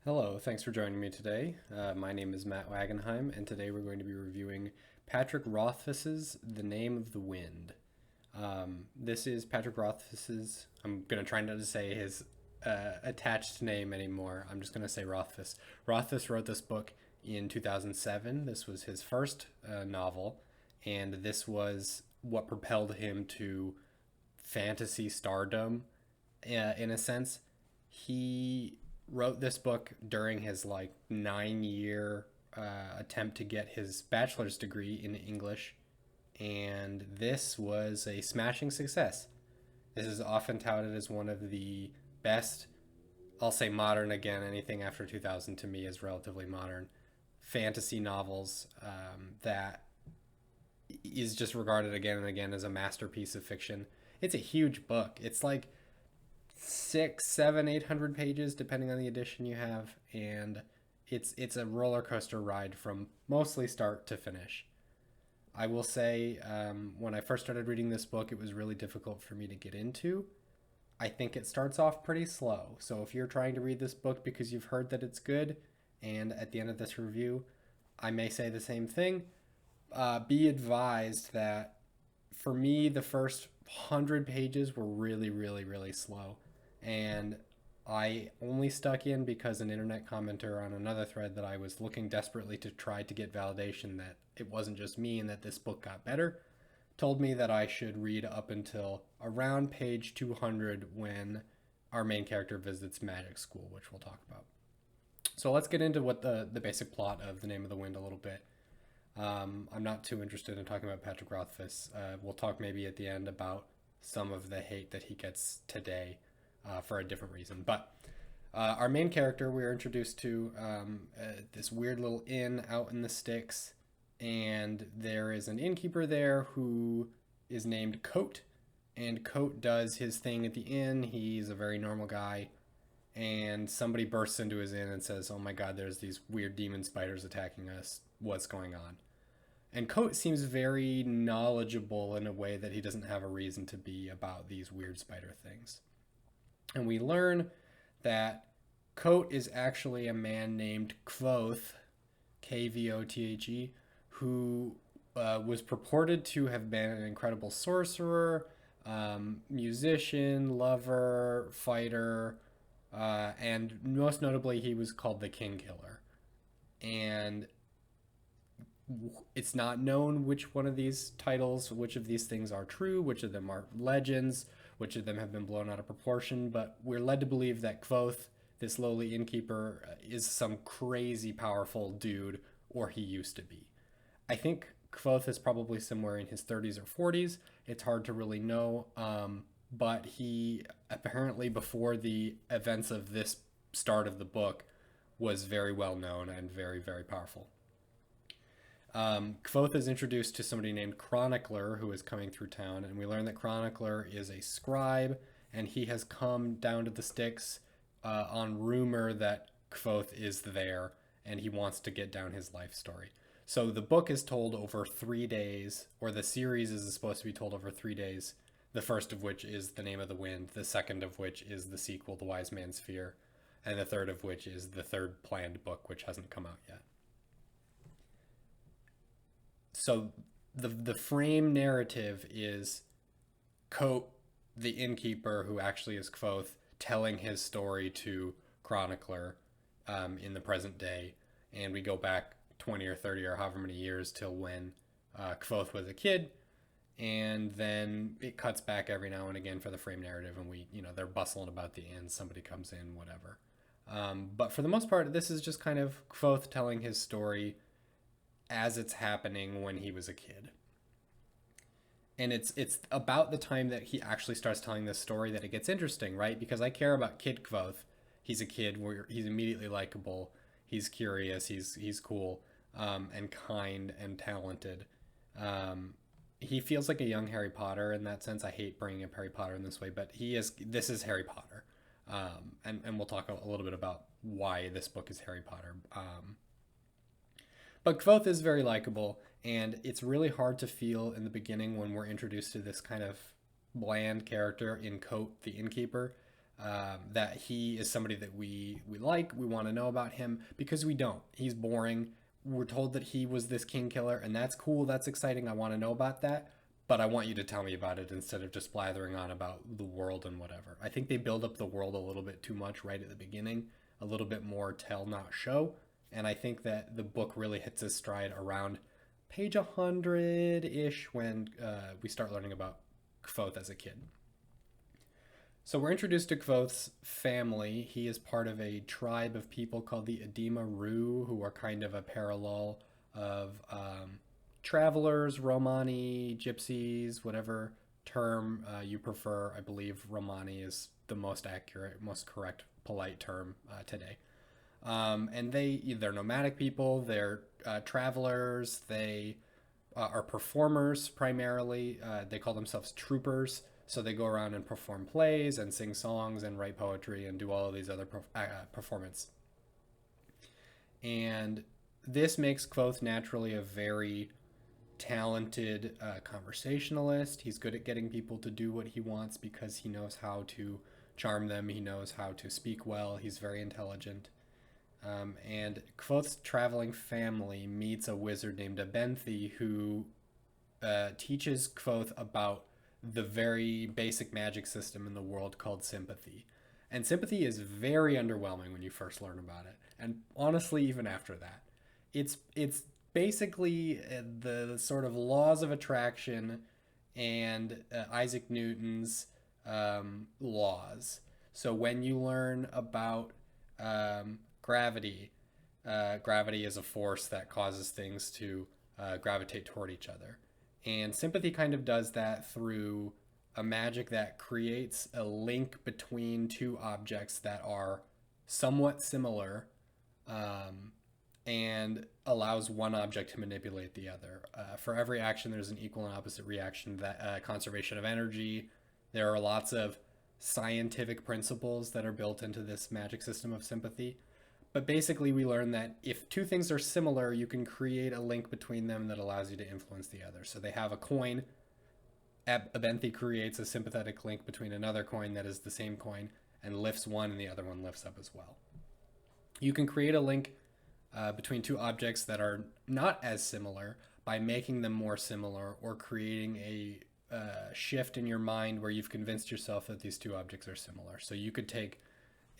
Hello, thanks for joining me today. My name is Matt Wagenheim, and today we're going to be reviewing Patrick Rothfuss's The Name of the Wind. This is Patrick Rothfuss's, I'm going to try not to say his attached name anymore. I'm just going to say Rothfuss. Rothfuss wrote this book in 2007. This was his first novel, and this was what propelled him to fantasy stardom in a sense. He wrote this book during his 9 year attempt to get his bachelor's degree in English, and this was a smashing success. This is often touted as one of the best, I'll say modern again, anything after 2000 to me is relatively modern, fantasy novels that is just regarded again and again as a masterpiece of fiction. It's a huge book. It's like six, seven, 800 pages, depending on the edition you have, and it's a roller coaster ride from mostly start to finish. I will say, when I first started reading this book, it was really difficult for me to get into. I think it starts off pretty slow. So if you're trying to read this book because you've heard that it's good, and at the end of this review, I may say the same thing, be advised that for me, the first 100 pages were really, really, really slow. And I only stuck in because an internet commenter on another thread that I was looking desperately to try to get validation that it wasn't just me and that this book got better, told me that I should read up until around page 200 when our main character visits magic school, which we'll talk about. So let's get into what the basic plot of The Name of the Wind a little bit. I'm not too interested in talking about Patrick Rothfuss. We'll talk maybe at the end about some of the hate that he gets today for a different reason. But our main character, we are introduced to this weird little inn out in the sticks, and there is an innkeeper there who is named Coat, and Coat does his thing at the inn. He's a very normal guy, and somebody bursts into his inn and says, "Oh my God, there's these weird demon spiders attacking us. What's going on?" And Coat seems very knowledgeable in a way that he doesn't have a reason to be about these weird spider things. And we learn that Coat is actually a man named Kvothe, Kvothe, who was purported to have been an incredible sorcerer, musician, lover, fighter, and most notably, he was called the Kingkiller. And it's not known which one of these titles, which of these things are true, which of them are legends, which of them have been blown out of proportion, but we're led to believe that Kvothe, this lowly innkeeper, is some crazy powerful dude, or he used to be. I think Kvothe is probably somewhere in his 30s or 40s. It's hard to really know, but he apparently, before the events of this start of the book, was very well known and very, very powerful. Kvothe is introduced to somebody named Chronicler who is coming through town, and we learn that Chronicler is a scribe, and he has come down to the sticks on rumor that Kvothe is there, and he wants to get down his life story. So the book is told over 3 days, or the series is supposed to be told over 3 days, the first of which is The Name of the Wind, the second of which is the sequel, The Wise Man's Fear, and the third of which is the third planned book, which hasn't come out yet. So the frame narrative is Coat, the innkeeper, who actually is Kvothe, telling his story to Chronicler in the present day, and we go back 20 or 30 or however many years till when Kvothe was a kid, and then it cuts back every now and again for the frame narrative, and they're bustling about the inn, somebody comes in, whatever. But for the most part, this is just kind of Kvothe telling his story as it's happening when he was a kid. And it's about the time that he actually starts telling this story that it gets interesting, right? Because I care about Kid Kvothe. He's a kid where he's immediately likable. He's curious. He's cool, and kind and talented. He feels like a young Harry Potter in that sense. I hate bringing up Harry Potter in this way, but he is. This is Harry Potter, and we'll talk a little bit about why this book is Harry Potter. But Kvothe is very likable, and it's really hard to feel in the beginning when we're introduced to this kind of bland character in Coat, the innkeeper. that he is somebody that we like, we want to know about him, because we don't. He's boring. We're told that he was this king killer, and that's cool, that's exciting, I want to know about that, but I want you to tell me about it instead of just blathering on about the world and whatever. I think they build up the world a little bit too much right at the beginning, a little bit more tell not show, and I think that the book really hits its stride around page 100-ish when we start learning about Kvothe as a kid. So we're introduced to Kvothe's family. He is part of a tribe of people called the Edema Ru, who are kind of a parallel of travelers, Romani, gypsies, whatever term you prefer. I believe Romani is the most accurate, most correct, polite term today. And they're nomadic people. They're travelers. They are performers primarily. They call themselves troopers. So they go around and perform plays and sing songs and write poetry and do all of these other performance. And this makes Kvothe naturally a very talented conversationalist. He's good at getting people to do what he wants because he knows how to charm them. He knows how to speak well. He's very intelligent. And Kvothe's traveling family meets a wizard named Abenthi who teaches Kvothe about the very basic magic system in the world called sympathy. And sympathy is very underwhelming when you first learn about it. And honestly, even after that, it's basically the sort of laws of attraction and Isaac Newton's laws. So when you learn about gravity, gravity is a force that causes things to gravitate toward each other. And sympathy kind of does that through a magic that creates a link between two objects that are somewhat similar, and allows one object to manipulate the other. For every action, there's an equal and opposite reaction. That conservation of energy. There are lots of scientific principles that are built into this magic system of sympathy. But basically, we learn that if two things are similar, you can create a link between them that allows you to influence the other. So they have a coin. Abenthi creates a sympathetic link between another coin that is the same coin and lifts one, and the other one lifts up as well. You can create a link between two objects that are not as similar by making them more similar, or creating a shift in your mind where you've convinced yourself that these two objects are similar. So you could take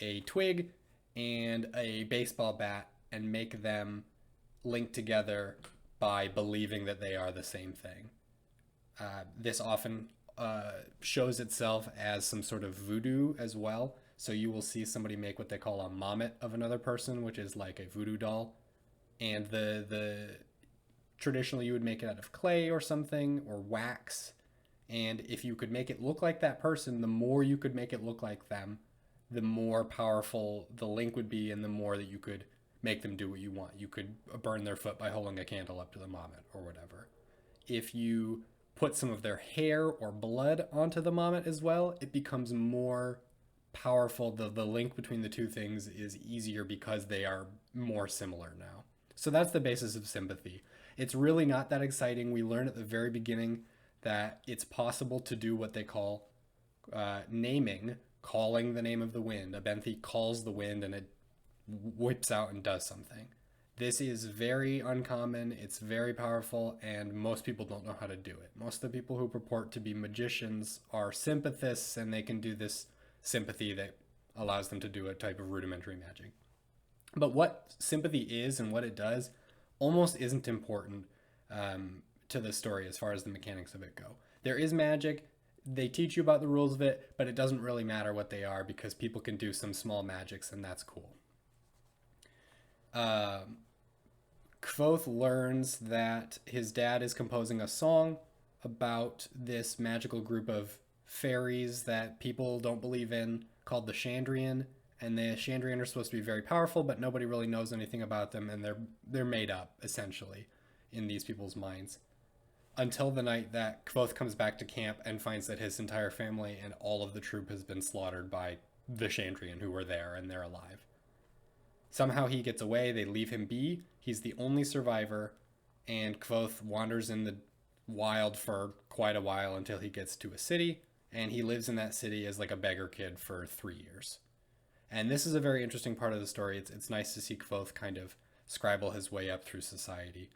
a twig and a baseball bat and make them link together by believing that they are the same thing. This often shows itself as some sort of voodoo as well. So you will see somebody make what they call a mammet of another person, which is like a voodoo doll. And the traditionally you would make it out of clay or something, or wax. And if you could make it look like that person, the more you could make it look like them, the more powerful the link would be, and the more that you could make them do what you want. You could burn their foot by holding a candle up to the mammet or whatever. If you put some of their hair or blood onto the mammet as well, it becomes more powerful. The link between the two things is easier because they are more similar now. So that's the basis of sympathy. It's really not that exciting. We learn at the very beginning that it's possible to do what they call naming, calling the name of the wind. Abenthi calls the wind and it whips out and does something. This is very uncommon, it's very powerful, and most people don't know how to do it. Most of the people who purport to be magicians are sympathists, and they can do this sympathy that allows them to do a type of rudimentary magic. But what sympathy is and what it does almost isn't important to the story as far as the mechanics of it go. There is magic. They teach you about the rules of it, but it doesn't really matter what they are because people can do some small magics, and that's cool. Kvothe learns that his dad is composing a song about this magical group of fairies that people don't believe in called the Chandrian, and the Chandrian are supposed to be very powerful, but nobody really knows anything about them, and they're made up essentially in these people's minds. Until the night that Kvothe comes back to camp and finds that his entire family and all of the troop has been slaughtered by the Chandrian who were there, and they're alive. Somehow he gets away, they leave him be, he's the only survivor, and Kvothe wanders in the wild for quite a while until he gets to a city, and he lives in that city as like a beggar kid for 3 years. And this is a very interesting part of the story. It's nice to see Kvothe kind of scribble his way up through society.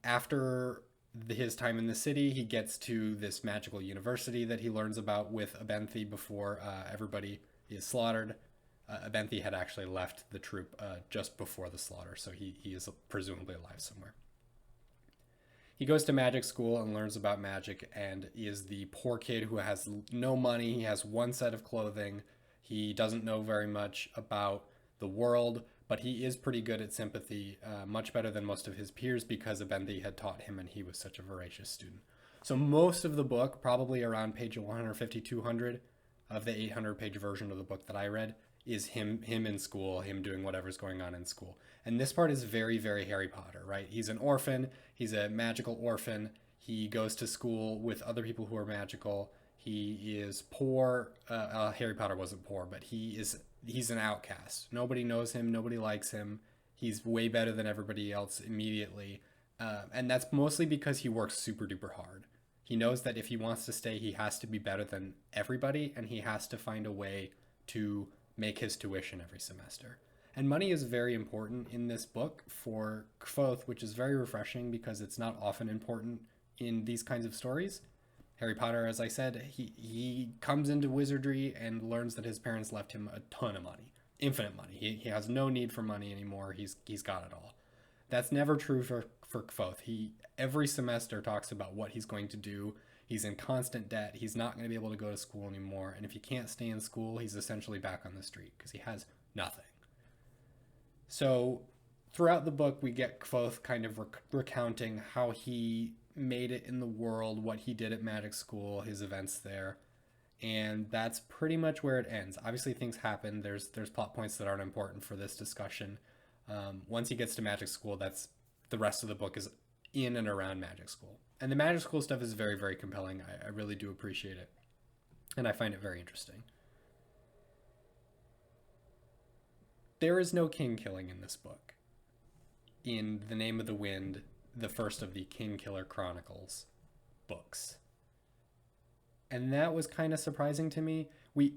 After his time in the city, he gets to this magical university that he learns about with Abenthi before everybody is slaughtered. Abenthi had actually left the troop just before the slaughter, so he is presumably alive somewhere. He goes to magic school and learns about magic and is the poor kid who has no money. He has one set of clothing. He doesn't know very much about the world, but he is pretty good at sympathy, much better than most of his peers because Abenthi had taught him and he was such a voracious student. So most of the book, probably around page 150, 200 of the 800-page version of the book that I read, is him in school, him doing whatever's going on in school. And this part is very, very Harry Potter, right? He's an orphan. He's a magical orphan. He goes to school with other people who are magical. He is poor. Harry Potter wasn't poor, but he's an outcast. Nobody knows him. Nobody likes him. He's way better than everybody else immediately. And that's mostly because he works super duper hard. He knows that if he wants to stay, he has to be better than everybody, and he has to find a way to make his tuition every semester. And money is very important in this book for Kvothe, which is very refreshing because it's not often important in these kinds of stories. Harry Potter, as I said, he comes into wizardry and learns that his parents left him a ton of money, infinite money. He has no need for money anymore. He's got it all. That's never true for Kvothe. He every semester talks about what he's going to do. He's in constant debt. He's not going to be able to go to school anymore. And if he can't stay in school, he's essentially back on the street because he has nothing. So throughout the book, we get Kvothe kind of recounting how he made it in the world, what he did at magic school, his events there. And that's pretty much where it ends. Obviously, things happen. There's plot points that aren't important for this discussion. Once he gets to magic school, that's the rest of the book is in and around magic school. And the magic school stuff is very, very compelling. I really do appreciate it. And I find it very interesting. There is no king killing in this book. In The Name of the Wind, the first of the Kingkiller Chronicles books. And that was kind of surprising to me.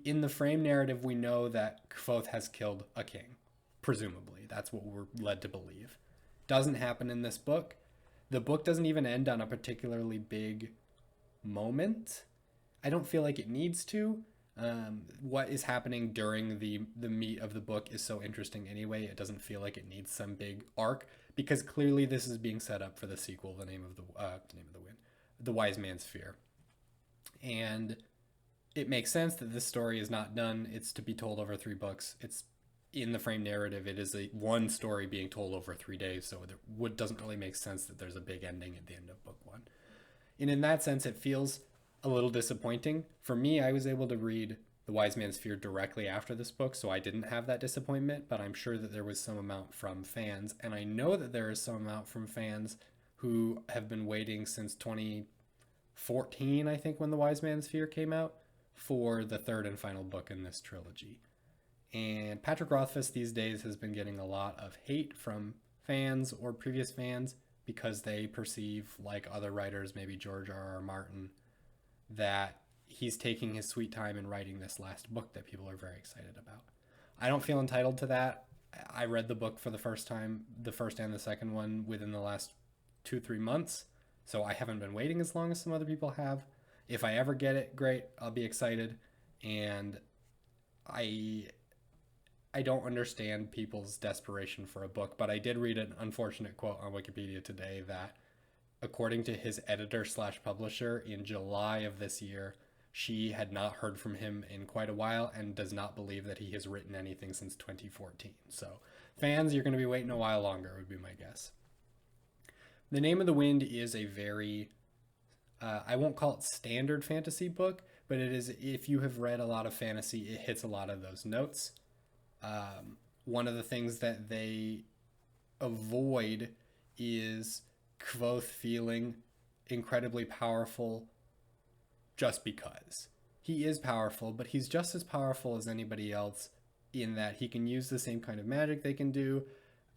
In the frame narrative, we know that Kvothe has killed a king. Presumably. That's what we're led to believe. Doesn't happen in this book. The book doesn't even end on a particularly big moment. I don't feel like it needs to. What is happening during the meat of the book is so interesting anyway. It doesn't feel like it needs some big arc because clearly this is being set up for the sequel, The Name of the Wind, The Wise Man's Fear. And it makes sense that this story is not done. It's to be told over 3 books. It's in the frame narrative. It is one story being told over 3 days, so it doesn't really make sense that there's a big ending at the end of book 1. And in that sense, it feels a little disappointing. For me, I was able to read The Wise Man's Fear directly after this book, so I didn't have that disappointment, but I'm sure that there was some amount from fans, and I know that there is some amount from fans who have been waiting since 2014, I think, when The Wise Man's Fear came out, for the third and final book in this trilogy. And Patrick Rothfuss these days has been getting a lot of hate from fans or previous fans because they perceive, like other writers, maybe George R.R. Martin, that he's taking his sweet time in writing this last book that people are very excited about. I don't feel entitled to that. I read the book for the first time, the first and the second one, within the last 2-3 months, so I haven't been waiting as long as some other people have. If I ever get it, great, I'll be excited. And I don't understand people's desperation for a book, but I did read an unfortunate quote on Wikipedia today that, according to his editor/publisher, in July of this year, she had not heard from him in quite a while and does not believe that he has written anything since 2014. So, fans, you're going to be waiting a while longer, would be my guess. The Name of the Wind is a very, I won't call it standard fantasy book, but it is, if you have read a lot of fantasy, it hits a lot of those notes. One of the things that they avoid is Kvothe feeling incredibly powerful just because. He is powerful, but he's just as powerful as anybody else in that he can use the same kind of magic they can do.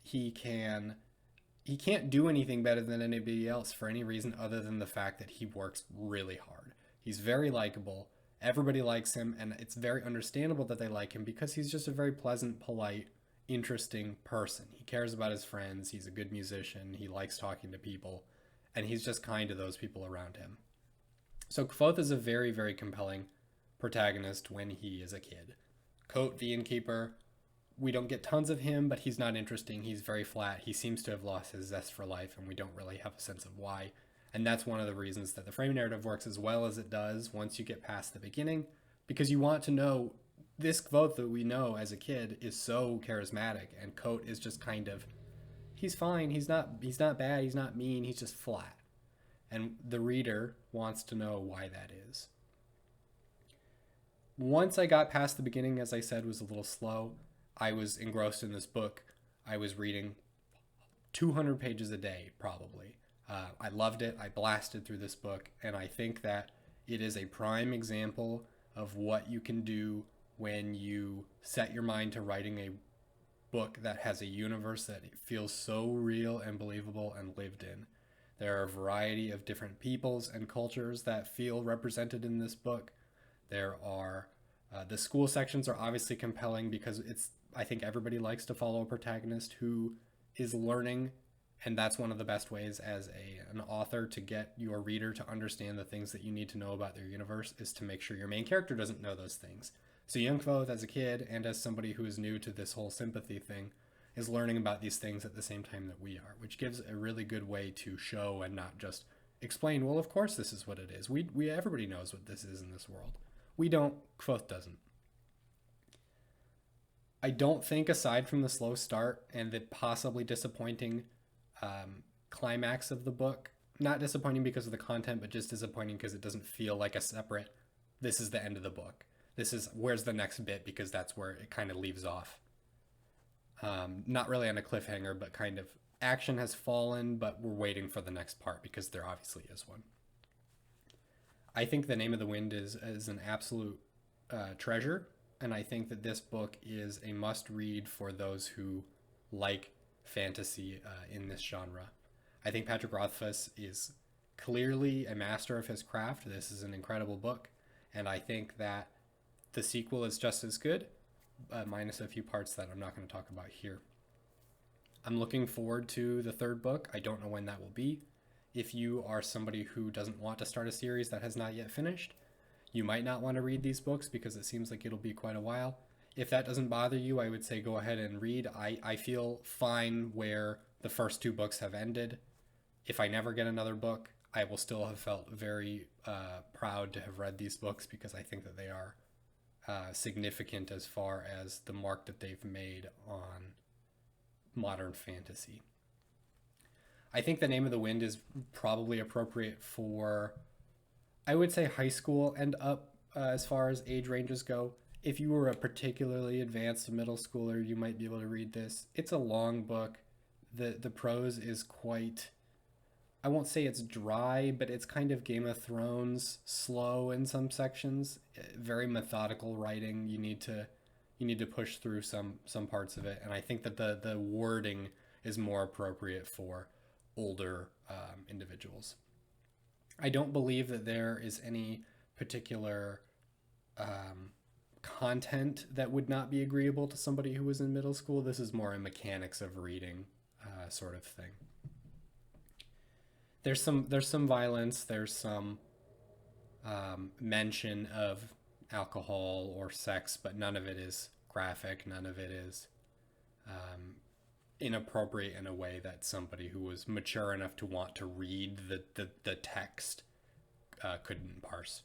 He can't do anything better than anybody else for any reason other than the fact that he works really hard. He's very likable. Everybody likes him, and it's very understandable that they like him because he's just a very pleasant, polite, interesting person. He cares about his friends, he's a good musician, he likes talking to people, and he's just kind to those people around him. So Kvothe is a very, very compelling protagonist when he is a kid. Kote, the innkeeper, we don't get tons of him, but he's not interesting. He's very flat. He seems to have lost his zest for life, and we don't really have a sense of why. And that's one of the reasons that the frame narrative works as well as it does once you get past the beginning, because you want to know this Kvothe that we know as a kid is so charismatic, and Kote is just kind of, he's fine. He's not bad. He's not mean. He's just flat. And the reader wants to know why that is. Once I got past the beginning, as I said, was a little slow. I was engrossed in this book. I was reading 200 pages a day, probably. I loved it. I blasted through this book, and I think that it is a prime example of what you can do when you set your mind to writing a book that has a universe that feels so real and believable and lived in. There are a variety of different peoples and cultures that feel represented in this book. There are the school sections are obviously compelling because I think everybody likes to follow a protagonist who is learning, and that's one of the best ways as an author to get your reader to understand the things that you need to know about their universe is to make sure your main character doesn't know those things. So young Kvothe, as a kid and as somebody who is new to this whole sympathy thing, is learning about these things at the same time that we are, which gives a really good way to show and not just explain, well, of course this is what it is. Everybody knows what this is in this world. We don't. Kvothe doesn't. I don't think, aside from the slow start and the possibly disappointing climax of the book, not disappointing because of the content, but just disappointing because it doesn't feel like a separate, this is the end of the book. This is, where's the next bit, because that's where it kind of leaves off. Not really on a cliffhanger, but kind of action has fallen, but we're waiting for the next part because there obviously is one. I think The Name of the Wind is an absolute treasure, and I think that this book is a must-read for those who like fantasy in this genre. I think Patrick Rothfuss is clearly a master of his craft. This is an incredible book, and I think that the sequel is just as good, minus a few parts that I'm not going to talk about here. I'm looking forward to the third book. I don't know when that will be. If you are somebody who doesn't want to start a series that has not yet finished, you might not want to read these books because it seems like it'll be quite a while. If that doesn't bother you, I would say go ahead and read. I feel fine where the first two books have ended. If I never get another book, I will still have felt very proud to have read these books because I think that they are significant as far as the mark that they've made on modern fantasy. I think The Name of the Wind is probably appropriate for, I would say, high school and up as far as age ranges go. If you were a particularly advanced middle schooler, you might be able to read this. It's a long book. The prose is quite, I won't say it's dry, but it's kind of Game of Thrones slow in some sections. Very methodical writing. You need to push through some parts of it, and I think that the wording is more appropriate for older individuals. I don't believe that there is any particular content that would not be agreeable to somebody who was in middle school. This is more a mechanics of reading sort of thing. There's some violence. There's some mention of alcohol or sex, but none of it is graphic. None of it is inappropriate in a way that somebody who was mature enough to want to read the text couldn't parse.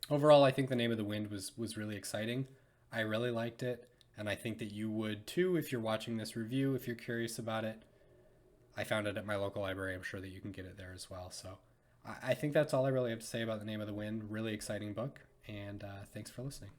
Overall, I think The Name of the Wind was really exciting. I really liked it, and I think that you would too if you're watching this review, if you're curious about it. I found it at my local library. I'm sure that you can get it there as well. So I think that's all I really have to say about The Name of the Wind. Really exciting book, and thanks for listening.